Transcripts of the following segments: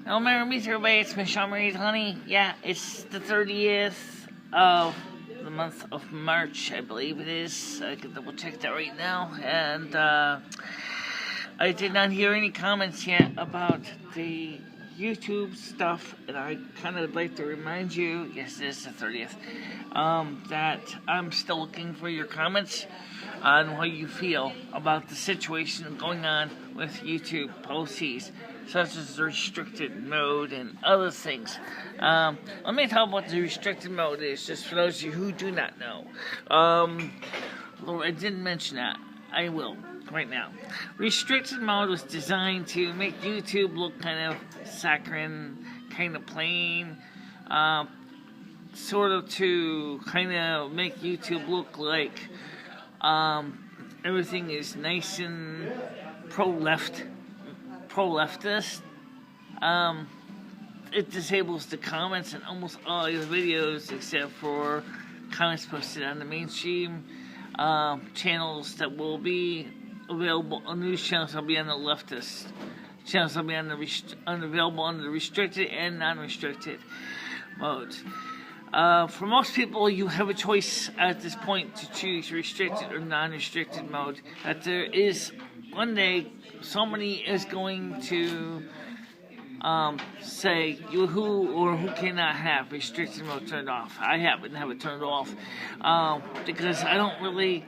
Well, Merry Meet everybody, it's MicheleMarieDalene. Yeah, it's the 30th of the month of March, I believe it is. I can double check that right now. And I did not hear any comments yet about the YouTube stuff, and I kind of like to remind you, yes, it is the 30th, that I'm still looking for your comments on how you feel about the situation going on with YouTube policies, such as the restricted mode and other things. Let me tell you what the restricted mode is, just for those of you who do not know. I didn't mention that. I will right now. Restricted mode was designed to make YouTube look kind of saccharine, kind of plain, sort of to kind of make YouTube look like everything is nice and pro-leftist. It disables the comments in almost all your videos except for comments posted on the mainstream channels that will be available. News channels will be on the leftist. Channels will be on the unavailable under the restricted and non-restricted modes. For most people, you have a choice at this point to choose restricted or non-restricted mode. That there is one day somebody is going to say who cannot have restricted mode turned off. I happen to have it turned off because I don't really.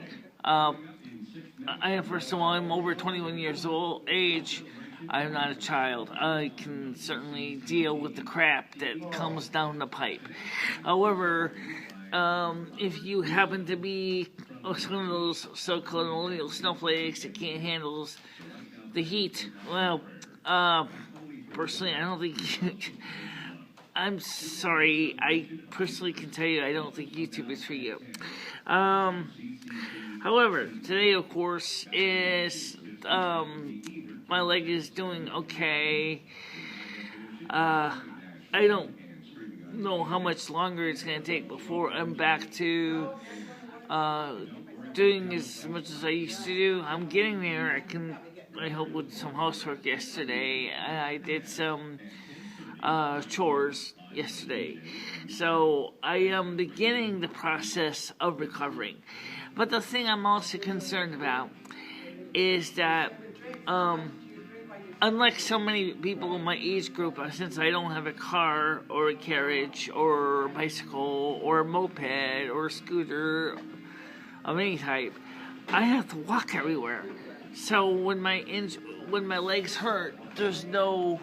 First of all, I'm over 21 years age. I'm not a child. I can certainly deal with the crap that comes down the pipe. However, if you happen to be one of those so-called millennial snowflakes that can't handle the heat, well, personally, I don't think... I'm sorry. I personally can tell you I don't think YouTube is for you. However, today, of course, is... my leg is doing okay. I don't know how much longer it's going to take before I'm back to doing as much as I used to do. I'm getting there. I helped with some housework yesterday. I did some chores yesterday. So I am beginning the process of recovering. But the thing I'm also concerned about is that unlike so many people in my age group, since I don't have a car or a carriage or a bicycle or a moped or a scooter of any type, I have to walk everywhere. So when my legs hurt, there's no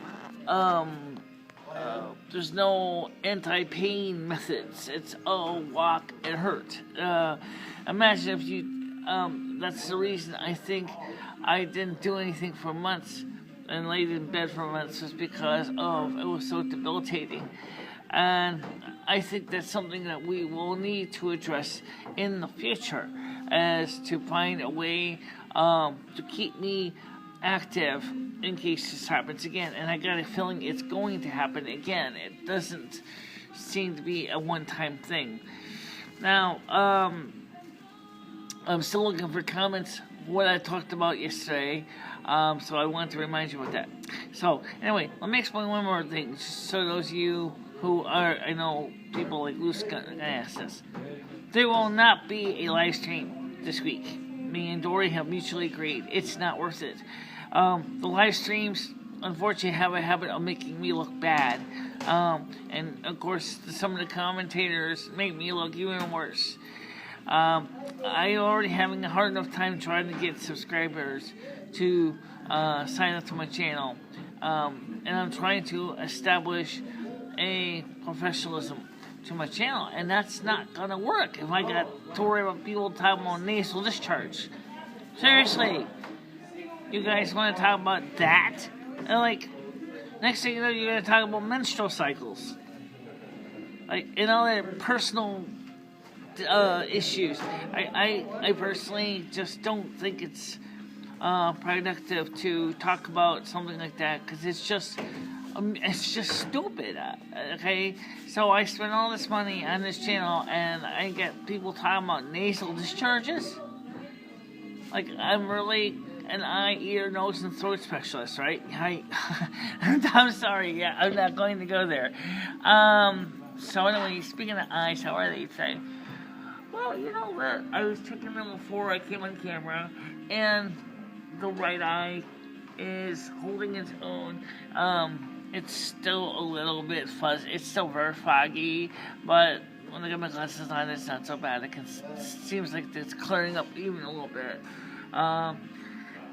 anti-pain methods. It's walk and hurt. Imagine if you. That's the reason I think I didn't do anything for months and laid in bed for months, was because it was so debilitating. And I think that's something that we will need to address in the future, as to find a way to keep me active in case this happens again. And I got a feeling it's going to happen again. It doesn't seem to be a one-time thing. Now, I'm still looking for comments what I talked about yesterday, so I want to remind you about that. So, anyway, let me explain one more thing, so those of you who are, I know people like Loose Gun ask this. There will not be a live stream this week. Me and Dory have mutually agreed. It's not worth it. The live streams, unfortunately, have a habit of making me look bad. And, of course, some of the commentators make me look even worse. I'm already having a hard enough time trying to get subscribers to sign up to my channel. And I'm trying to establish a professionalism to my channel. And that's not going to work if I got to worry about people talking about nasal discharge. Seriously. You guys want to talk about that? And next thing you know, you're going to talk about menstrual cycles. And other personal issues. I personally just don't think it's productive to talk about something like that, because it's just stupid. Okay, so I spend all this money on this channel, and I get people talking about nasal discharges. I'm really an eye, ear, nose, and throat specialist, right? I'm sorry, yeah, I'm not going to go there. So anyway, speaking of eyes, how are they today? Well, you know what? I was checking them before I came on camera, and the right eye is holding its own. It's still a little bit fuzzy. It's still very foggy, but when I get my glasses on, it's not so bad. It seems like it's clearing up even a little bit.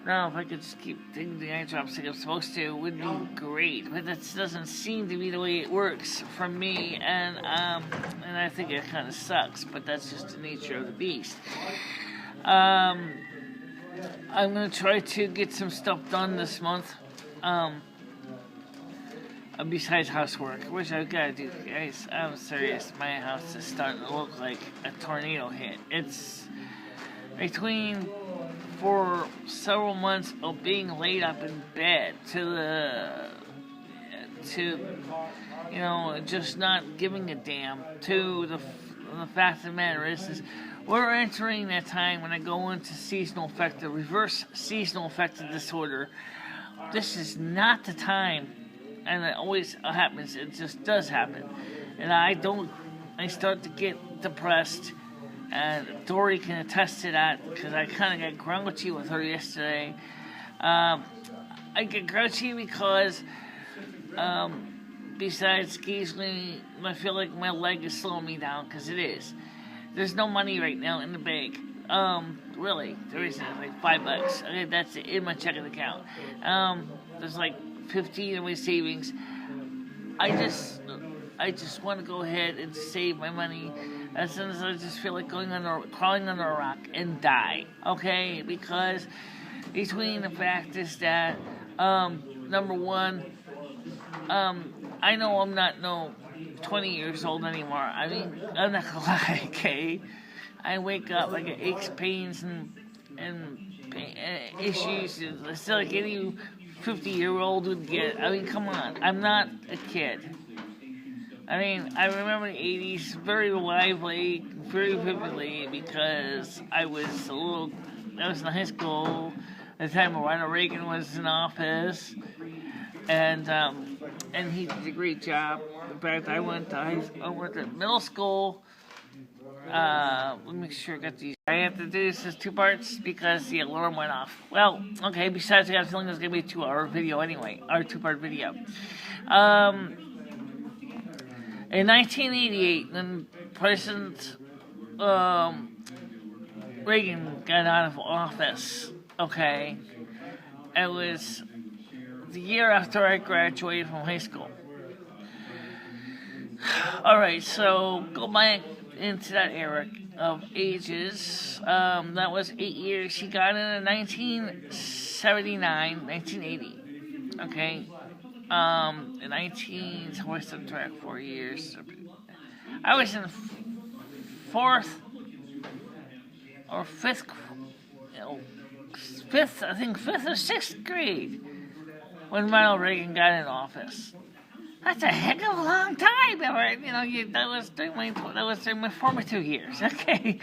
Now, if I could just keep taking the eye drops like I'm supposed to, it would be great. But that doesn't seem to be the way it works for me, and I think it kind of sucks. But that's just the nature of the beast. I'm gonna try to get some stuff done this month. Besides housework, which I've got to do, guys. I'm serious. My house is starting to look like a tornado hit. It's for several months of being laid up in bed to just not giving a damn, to the fact of the matter is we're entering that time when I go into reverse seasonal affective disorder. This is not the time. And it always happens. It just does happen. And I start to get depressed. And Dory can attest to that because I kind of got grouchy with her yesterday. I get grouchy because, besides occasionally, I feel like my leg is slowing me down because it is. There's no money right now in the bank. Really, there isn't. It's like $5. Okay, that's in my checking account. There's like 15 in my savings. I just want to go ahead and save my money as soon as I just feel like crawling under a rock and die. Okay, because between the fact is that number one, I know I'm not 20 years old anymore. I mean, I'm not gonna lie. Okay, I wake up, I get aches, pains, and issues. It's like any 50-year-old would get. I mean, come on. I'm not a kid. I mean, I remember the 80s very lively, very vividly, because I was in high school at the time Ronald Reagan was in office, and he did a great job. In fact, I went to middle school. Let me make sure I got these. I have to do this as 2 parts because the alarm went off. Well, okay, besides I got a feeling it's going to be a 2-hour video anyway, or 2-part video. In 1988, when President Reagan got out of office, okay, it was the year after I graduated from high school. Alright, so go back into that era of ages. That was 8 years. He got in 1980. Okay. In 19, so what's the track? 4 years. I was in 4th or 5th, I think 5th or 6th grade when Ronald Reagan got in office. That's a heck of a long time. That was during my formative years. Okay.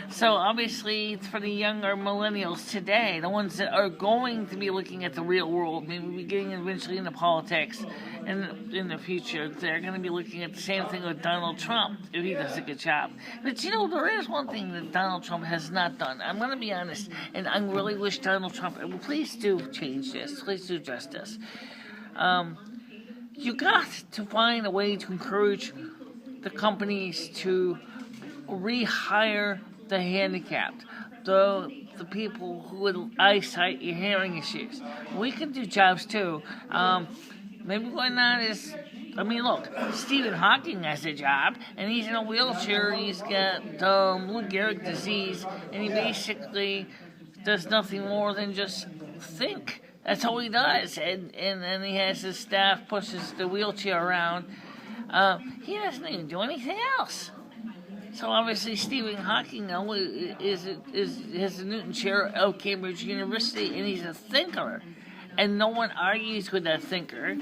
So obviously, for the younger millennials today, the ones that are going to be looking at the real world, maybe getting eventually into politics in the future, they're going to be looking at the same thing with Donald Trump if he does a good job. But there is one thing that Donald Trump has not done. I'm going to be honest, and I really wish Donald Trump, please do change this. Please do address this. You got to find a way to encourage the companies to rehire the handicapped, the people who with eyesight or hearing issues. We can do jobs too. Maybe why not is, look, Stephen Hawking has a job, and he's in a wheelchair. He's got Lou Gehrig disease, and he basically does nothing more than just think. That's all he does, and he has his staff pushes the wheelchair around. He doesn't even do anything else. So obviously Stephen Hawking has the Newton Chair at Cambridge University, and he's a thinker, and no one argues with that thinker.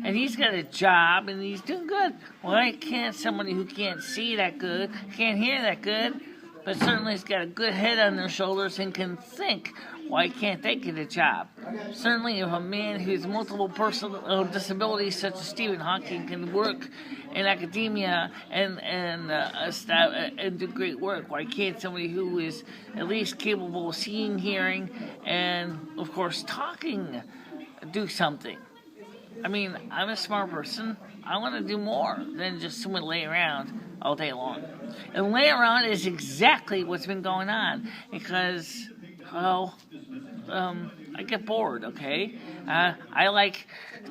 And he's got a job, and he's doing good. Why can't somebody who can't see that good, can't hear that good, but certainly has got a good head on their shoulders and can think? why can't they get a job? Certainly, if a man who's multiple personal disabilities, such as Stephen Hawking, can work in academia and do great work, why can't somebody who is at least capable of seeing, hearing, and of course talking do something? I mean, I'm a smart person. I want to do more than just someone lay around all day long. And lay around is exactly what's been going on because, well, I get bored, okay? I like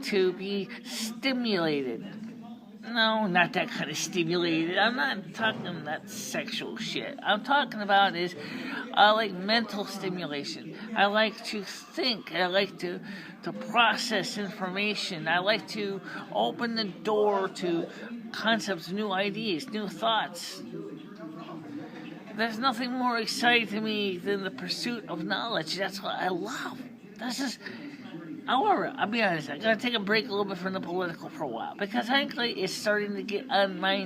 to be stimulated. No, not that kind of stimulated. I'm not talking that sexual shit. I'm talking about is I like mental stimulation. I like to think. I like to process information. I like to open the door to concepts, new ideas, new thoughts. There's nothing more exciting to me than the pursuit of knowledge. That's what I love. That's just... However, I'll be honest, I gotta take a break a little bit from the political for a while because frankly, it's starting to get on my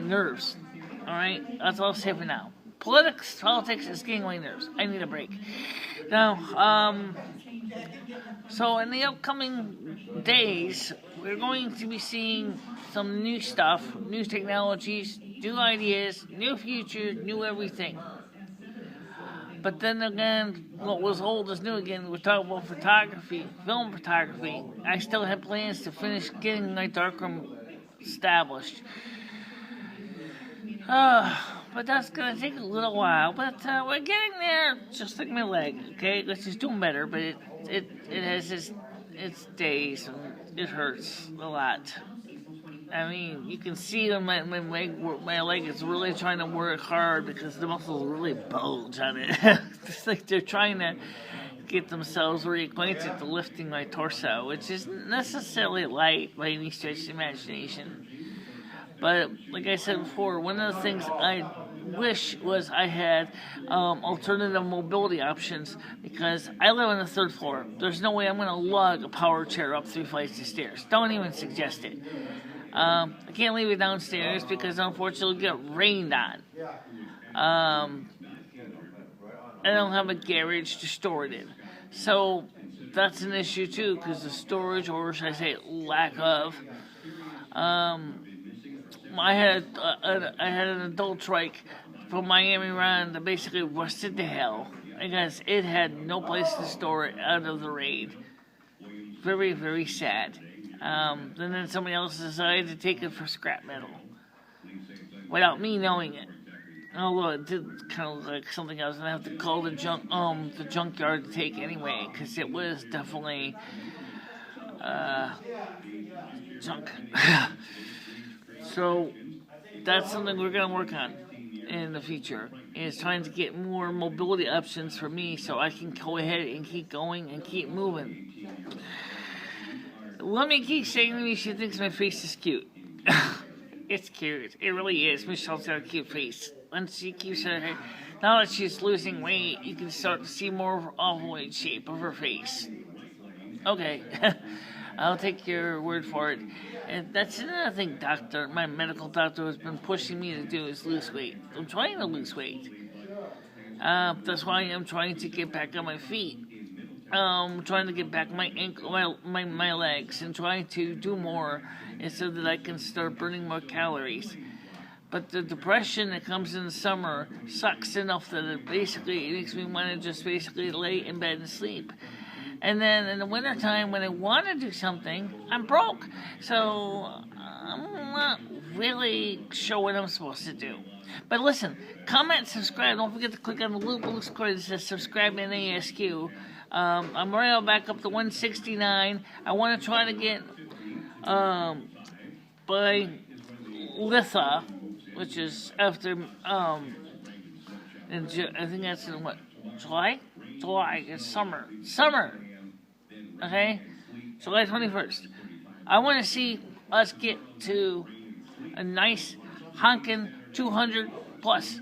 nerves. All right, that's all I'll say for now. Politics is getting on my nerves. I need a break. Now, so in the upcoming days, we're going to be seeing some new stuff, new technologies, new ideas, new future, new everything. But then again, what was old is new again. We're talking about photography, film photography. I still have plans to finish getting my darkroom established. But that's going to take a little while. But we're getting there, just like my leg, okay? It's just doing better, but it has its days, and it hurts a lot. I mean, you can see on my leg is really trying to work hard because the muscles really bulge on it. It's like they're trying to get themselves reacquainted to lifting my torso, which isn't necessarily light by any stretch of the imagination. But like I said before, one of the things I wish was I had alternative mobility options because I live on the 3rd floor. There's no way I'm going to lug a power chair up 3 flights of stairs. Don't even suggest it. I can't leave it downstairs because unfortunately it'll get rained on. I don't have a garage to store it in. So that's an issue too because the storage, or should I say lack of, I had an adult trike from Miami around that basically rusted to hell because it had no place to store it out of the rain. Very, very sad. And then somebody else decided to take it for scrap metal without me knowing it. Although it did kind of look like something I was gonna have to call the junkyard to take anyway, because it was definitely junk. So that's something we're gonna work on in the future, is trying to get more mobility options for me so I can go ahead and keep going and keep moving. Let me keep saying to me she thinks my face is cute. It's cute. It really is. Michelle's got a cute face. Once she keeps her hair, now that she's losing weight, you can start to see more of her ovoid shape of her face. Okay. I'll take your word for it. And that's another thing my medical doctor has been pushing me to do is lose weight. I'm trying to lose weight. That's why I'm trying to get back on my feet. Trying to get back my legs and trying to do more so that I can start burning more calories. But the depression that comes in the summer sucks enough that it makes me want to just basically lay in bed and sleep. And then in the wintertime, when I want to do something, I'm broke. So I'm not really sure what I'm supposed to do. But listen, comment, subscribe. Don't forget to click on the little square that says subscribe and ASQ. I'm right back up to 169. I want to try to get by Litha, which is after I think that's in what, July? It's summer. Okay, July 21st. I want to see us get to a nice honkin' 200 plus.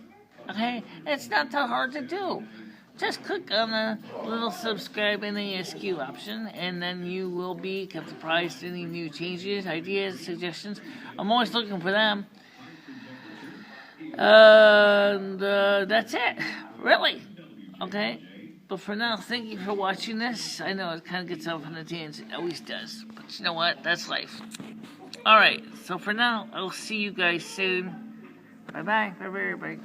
Okay, it's not that hard to do. Just click on the little subscribe and ASQ option, and then you will be kept apprised of any new changes, ideas, suggestions. I'm always looking for them. And that's it. Really. Okay? But for now, thank you for watching this. I know it kind of gets off on a tangent. It always does. But you know what? That's life. Alright, so for now, I'll see you guys soon. Bye-bye. Bye-bye, everybody.